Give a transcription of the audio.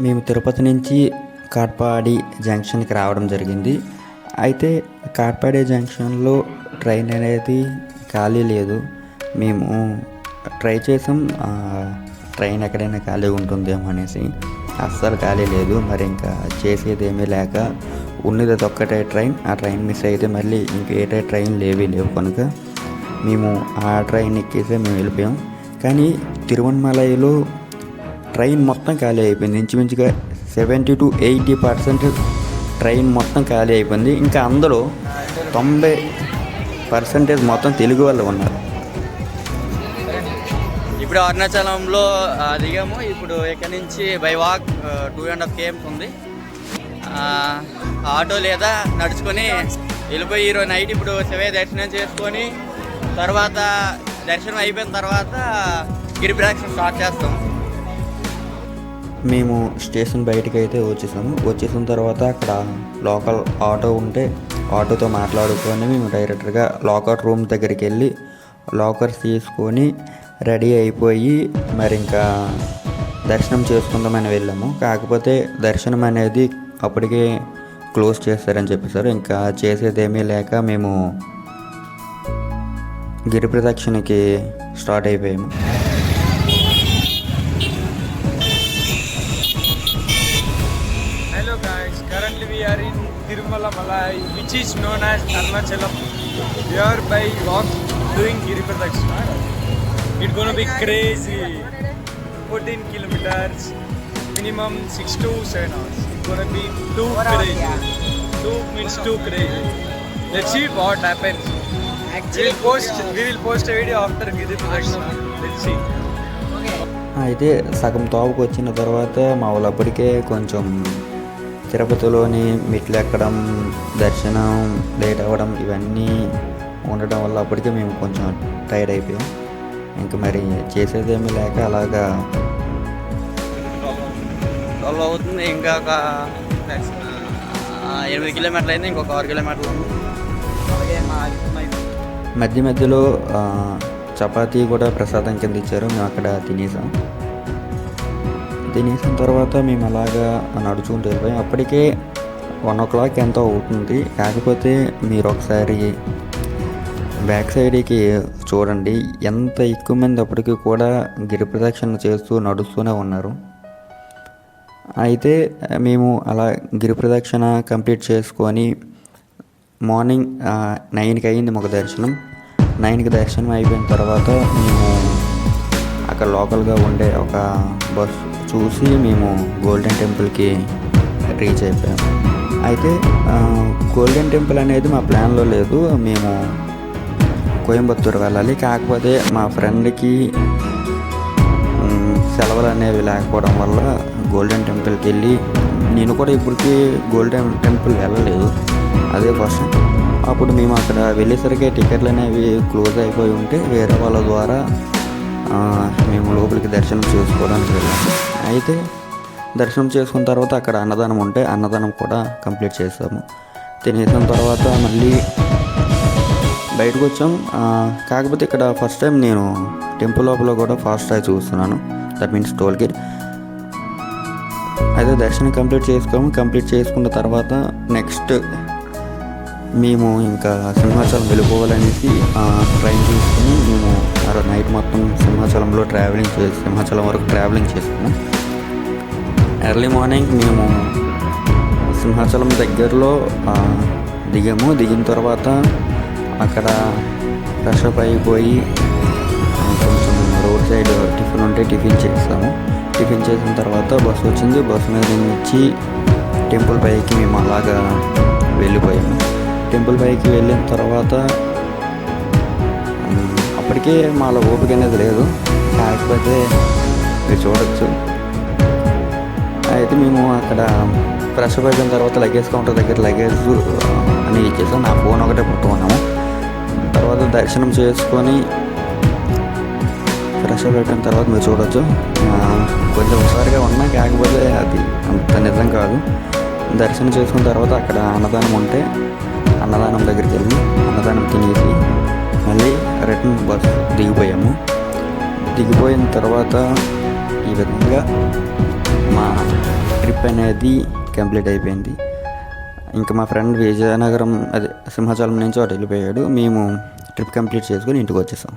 మేము తిరుపతి నుంచి కాట్పాడి జంక్షన్కి రావడం జరిగింది. అయితే కాట్పాడి జంక్షన్లో ట్రైన్ అనేది ఖాళీ లేదు. మేము ట్రై చేసాం, ట్రైన్ ఎక్కడైనా ఖాళీగా ఉంటుందేమో అనేసి. అస్సలు ఖాళీ లేదు. మరి ఇంకా చేసేది ఏమీ లేక ఉన్నది ఒక్కటే ట్రైన్. ఆ ట్రైన్ మిస్ అయితే మళ్ళీ ఇంకేటే ట్రైన్ లేవు కనుక మేము ఆ ట్రైన్ ఎక్కేసే మేము వెళ్ళిపోయాం. కానీ తిరువణమలైలో ట్రైన్ మొత్తం ఖాళీ అయిపోయింది. ఇంచుమించుగా 70-80% ట్రైన్ మొత్తం ఖాళీ అయిపోయింది. ఇంకా అందులో 90% మొత్తం తెలుగు వాళ్ళు ఉన్నారు. ఇప్పుడు అరుణాచలంలో దిగాము. ఇప్పుడు ఇక్కడ నుంచి బై వాక్ 2.5 km ఉంది. ఆటో లేదా నడుచుకొని వెళ్ళిపోయి ఈరోజు నైట్ ఇప్పుడు శివయ్య దర్శనం చేసుకొని తర్వాత దర్శనం అయిపోయిన తర్వాత గిరి ప్రదక్షిణ స్టార్ట్ చేస్తాం. మేము స్టేషన్ బయటకు అయితే వచ్చేసిన తర్వాత అక్కడ లోకల్ ఆటో ఉంటే ఆటోతో మాట్లాడుకొని మేము డైరెక్ట్గా లాకర్ రూమ్ దగ్గరికి వెళ్ళి లాకర్స్ తీసుకొని రెడీ అయిపోయి మరి ఇంకా దర్శనం చేసుకుందామని వెళ్ళాము. కాకపోతే దర్శనం అనేది అప్పటికే క్లోజ్ చేస్తారని చెప్పేశారు. ఇంకా చేసేదేమీ లేక మేము గిరి ప్రదక్షిణకి స్టార్ట్ అయిపోయాము. Hello guys, currently we are in Tirumala Malai, which is known as Arunachalam. We are by walk doing Giri Pradakshina. It's gonna be crazy. 14 kilometers, minimum 6 to 7 hours. It's gonna be too crazy. Too crazy. Let's see what happens. We will post a video after Giri Pradakshina. Let's see. అయితే సగం తోవకు వచ్చిన తర్వాత మా వాళ్ళు అప్పటికే కొంచెం తిరుపతిలోని మెట్లు ఎక్కడం, దర్శనం లేట్ అవ్వడం ఇవన్నీ ఉండడం వల్ల అప్పటికే మేము కొంచెం టైర్డ్ అయిపోయాం. ఇంకా మరి చేసేదేమీ లేక అలాగా 12 అవుతుంది. ఇంకా ఒక 8 కిలోమీటర్లు అయింది. ఇంకొక 6 కిలోమీటర్లు ఉంది. అలాగే మధ్యలో చపాతీ కూడా ప్రసాదం కింద ఇచ్చారు. మేము అక్కడ తినేసాం తర్వాత మేము అలాగా నడుచుకుంటూ వెళ్ళిపోయాం. అప్పటికే 1 o'clock ఎంతో అవుతుంది. కాకపోతే మీరు ఒకసారి బ్యాక్ సైడ్కి చూడండి, ఎంత ఎక్కువ మంది అప్పటికి కూడా గిరి ప్రదక్షిణ చేస్తూ నడుస్తూనే ఉన్నారు. అయితే మేము అలా గిరి ప్రదక్షిణ కంప్లీట్ చేసుకొని మార్నింగ్ 9కి అయింది మాకు దర్శనం. 9కి దర్శనం అయిపోయిన తర్వాత మేము అక్కడ లోకల్గా ఉండే ఒక బస్ చూసి మేము గోల్డెన్ టెంపుల్కి రీచ్ అయిపోయాము. అయితే గోల్డెన్ టెంపుల్ అనేది మా ప్లాన్లో లేదు. మేము కోయంబత్తూరు వెళ్ళాలి. కాకపోతే మా ఫ్రెండ్కి సెలవులు అనేవి లేకపోవడం వల్ల గోల్డెన్ టెంపుల్కి వెళ్ళి, నేను కూడా ఇప్పటికీ గోల్డెన్ టెంపుల్ వెళ్ళలేదు, అదే ఫస్ట్. అప్పుడు మేము అక్కడ వెళ్ళేసరికి టికెట్లు అనేవి క్లోజ్ అయిపోయి ఉంటే వేరే వాళ్ళ ద్వారా మేము లోపలికి దర్శనం చేసుకోవడానికి వెళ్ళాము. అయితే దర్శనం చేసుకున్న తర్వాత అక్కడ అన్నదానం ఉంటే అన్నదానం కూడా కంప్లీట్ చేసాము. తినేసిన తర్వాత మళ్ళీ బయటకు వచ్చాం. కాకపోతే ఇక్కడ ఫస్ట్ టైం నేను టెంపుల్ లోపల కూడా ఫాస్ట్ ట్రాక్ చూస్తున్నాను, దట్ మీన్స్ టోల్ గేట్. అయితే దర్శనం కంప్లీట్ చేసుకున్న తర్వాత నెక్స్ట్ మేము ఇంకా సింహాచలం వెళ్ళిపోవాలనేసి ట్రైన్ తీసుకుని మేము నైట్ మొత్తం సింహాచలం వరకు ట్రావెలింగ్ చేసాము. ఎర్లీ మార్నింగ్ మేము సింహాచలం దగ్గరలో దిగాము. దిగిన తర్వాత అక్కడ ఫ్రెష్ అప్ అయిపోయి కొంచెం రోడ్ సైడ్ టిఫిన్ ఉంటే టిఫిన్ చేసాము. టిఫిన్ చేసిన తర్వాత బస్సు వచ్చింది. బస్సు మీద నుంచి టెంపుల్ పైకి మేము అలాగా వెళ్ళిపోయాము. టెంపుల్ పైకి వెళ్ళిన తర్వాత అప్పటికే మాలో ఓపిక అనేది లేదు, కాకపోతే మీరు చూడొచ్చు. అయితే మేము అక్కడ ఫ్రెష్ అప్ అయిపోయిన తర్వాత లగేజ్ కౌంటర్ దగ్గర లగేజ్ అని ఇచ్చేసాం. నా ఫోన్ ఒకటే పట్టుకున్నాము. తర్వాత దర్శనం చేసుకొని ఫ్రెష్ అప్ అయిపోయిన తర్వాత మీరు చూడొచ్చు, కొంచెం ఒకసారిగా ఉన్నా, కాకపోతే అది అంత నిజం కాదు. దర్శనం చేసుకున్న తర్వాత అక్కడ అన్నదానం ఉంటే అన్నదానం దగ్గరికి వెళ్ళి అన్నదానం తినేసి మళ్ళీ రిటర్న్ బస్ దిగిపోయాము. దిగిపోయిన తర్వాత ఈ విధంగా మా ట్రిప్ అనేది కంప్లీట్ అయిపోయింది. ఇంకా మా ఫ్రెండ్ విజయనగరం అదే సింహాచలం నుంచి అటు వెళ్ళిపోయాడు. మేము ట్రిప్ కంప్లీట్ చేసుకొని ఇంటికి వచ్చేసాం.